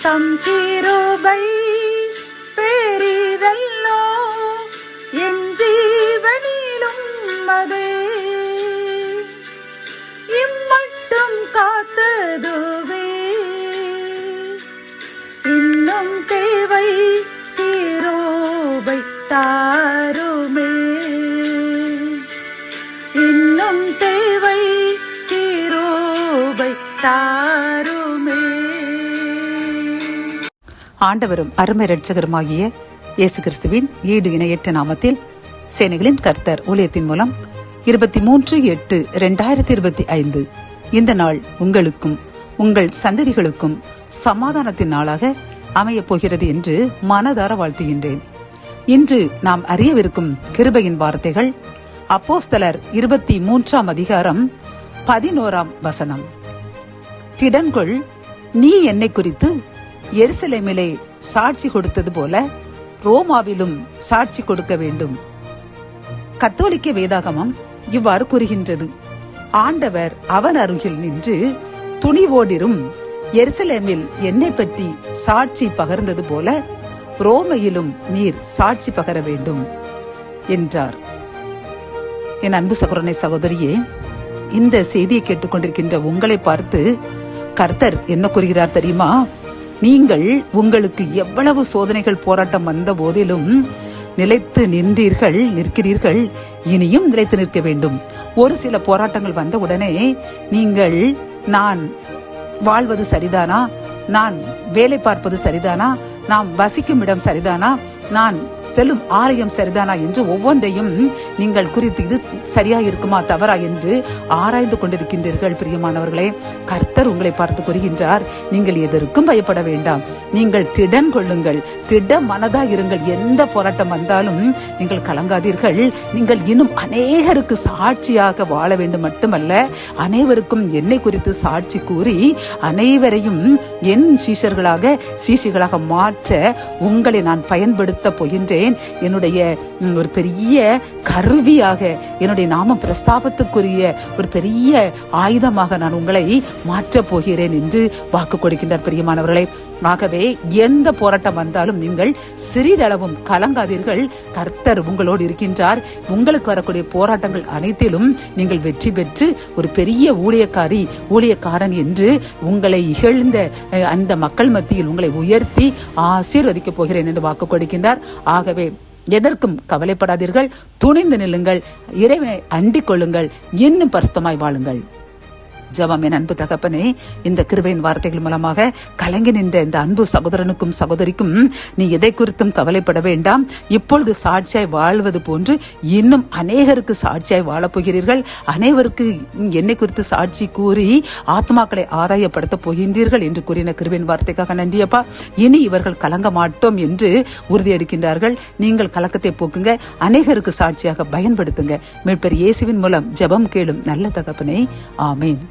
தம் கிருபை பெரிதல்லோ என் ஜீவனிலும் அதே இம்மட்டும் காத்ததுவே இன்னும் தேவை கிருபை தாருமே இன்னும் தேவை கிருபை தாருமே. ஆண்டவரும் அருமை இரட்சகருமாகிய இயேசு கிறிஸ்துவின் ஈடு இணையற்ற நாமத்தில் சேனைகளின் கர்த்தர் ஊழியத்தின் மூலம் 23/8/2025 இந்த நாள் உங்களுக்கும் உங்கள் சந்ததிகளுக்கும் சமாதானத்தின் நாளாக அமையப் போகிறது என்று மனதார வாழ்த்துகின்றேன். இன்று நாம் அறியவிருக்கும் கிருபையின் வார்த்தைகள் அப்போஸ்தலர் 23 திடன்கொள், நீ என்னை குறித்து எருசலேமிலே சாட்சி கொடுத்தது போல ரோமாவிலும் சாட்சி கொடுக்க வேண்டும். கத்தோலிக்க வேதாகமம் இவ்வாறு கூறுகின்றது. ஆண்டவர் அவன் அருகில் நின்று துணிவோடிரும் எருசலேமில் என்னை பற்றி சாட்சி பகர்ந்தது போல ரோமையிலும் நீர் சாட்சி பகர வேண்டும் என்றார். என் அன்பு சகோதரனை சகோதரியே, இந்த செய்தியை கேட்டுக்கொண்டிருக்கின்ற உங்களை பார்த்து கர்த்தர் என்ன கூறுகிறார் தெரியுமா? நீங்கள் உங்களுக்கு எவ்வளவு சோதனைகள் போராட்டம் வந்த போதிலும் நிலைத்து நிற்கிறீர்கள், இனியும் நிலைத்து நிற்க வேண்டும். ஒரு சில போராட்டங்கள் வந்த உடனே நீங்கள் நான் வாழ்வது சரிதானா, நான் வேலை பார்ப்பது சரிதானா, நாம் வசிக்கும் இடம் சரிதானா, நான் செல்லும் ஆலயம் சரிதானா என்று ஒவ்வொன்றையும் நீங்கள் குறித்து இது சரியா இருக்குமா தவறா என்று ஆராய்ந்து கொண்டிருக்கின்றீர்கள். பிரியமானவர்களே, கர்த்தர் உங்களை பார்த்து கூறுகின்றார், நீங்கள் எதற்கும் பயப்பட வேண்டாம். நீங்கள் திடன் கொள்ளுங்கள், திட மனதா இருங்கள். எந்த போராட்டம் வந்தாலும் நீங்கள் கலங்காதீர்கள். நீங்கள் இன்னும் அநேகருக்கு சாட்சியாக வாழ வேண்டும். மட்டுமல்ல, அனைவருக்கும் என்னை குறித்து சாட்சி கூறி அனைவரையும் என் சீஷிகளாக மாற்ற உங்களை நான் பயன்படுத்த போகின்றேன். என்னுடைய ஒரு பெரிய கருவியாக, என்னுடைய நாம பிரஸ்தாபத்துக்குரிய ஒரு பெரிய ஆயுதமாக நான் உங்களை மாற்றப் போகிறேன் என்று வாக்கு கொடுக்கின்றார். பிரியமானவர்களே, ஆகவே எந்த போராட்டம் வந்தாலும் நீங்கள் சிறிதளவும் கலங்காதீர்கள். கர்த்தர் உங்களோடு இருக்கின்றார். உங்களுக்கு வரக்கூடிய போராட்டங்கள் அனைத்திலும் நீங்கள் வெற்றி பெற்று ஒரு பெரிய ஊழியக்காரன் என்று உங்களை இகழ்ந்த அந்த மக்கள் மத்தியில் உங்களை உயர்த்தி ஆசீர்வதிக்கப் போகிறேன் என்று வாக்கு கொடுக்கின்றார். ஆகவே எதற்கும் கவலைப்படாதீர்கள், துணிந்து நில்லுங்கள், இறைவனை அண்டிக் கொள்ளுங்கள், இன்னும் பரிசுத்தமாய் வாழுங்கள். ஜெபம். என் அன்பு தகப்பனே, இந்த கிருபையின் வார்த்தைகள் மூலமாக கலங்கி நின்ற இந்த அன்பு சகோதரனுக்கும் சகோதரிக்கும் நீ எதை குறித்தும் கவலைப்பட வேண்டாம். இப்பொழுது சாட்சியாய் வாழ்வது போன்று இன்னும் அநேகருக்கு சாட்சியாய் வாழப் போகிறீர்கள். அனைவருக்கு என்னை குறித்து சாட்சி கூறி ஆத்மாக்களை ஆதாயப்படுத்த போகின்றீர்கள் என்று கூறின கிருபையின் வார்த்தைக்காக நன்றியப்பா. இனி இவர்கள் கலங்க மாட்டோம் என்று உறுதியெடுக்கின்றார்கள். நீங்கள் கலக்கத்தை போக்குங்க, அநேகருக்கு சாட்சியாக பயன்படுத்துங்க. மீட்பர் இயேசுவின் மூலம் ஜெபம் கேளும் நல்ல தகப்பனே, ஆமேன்.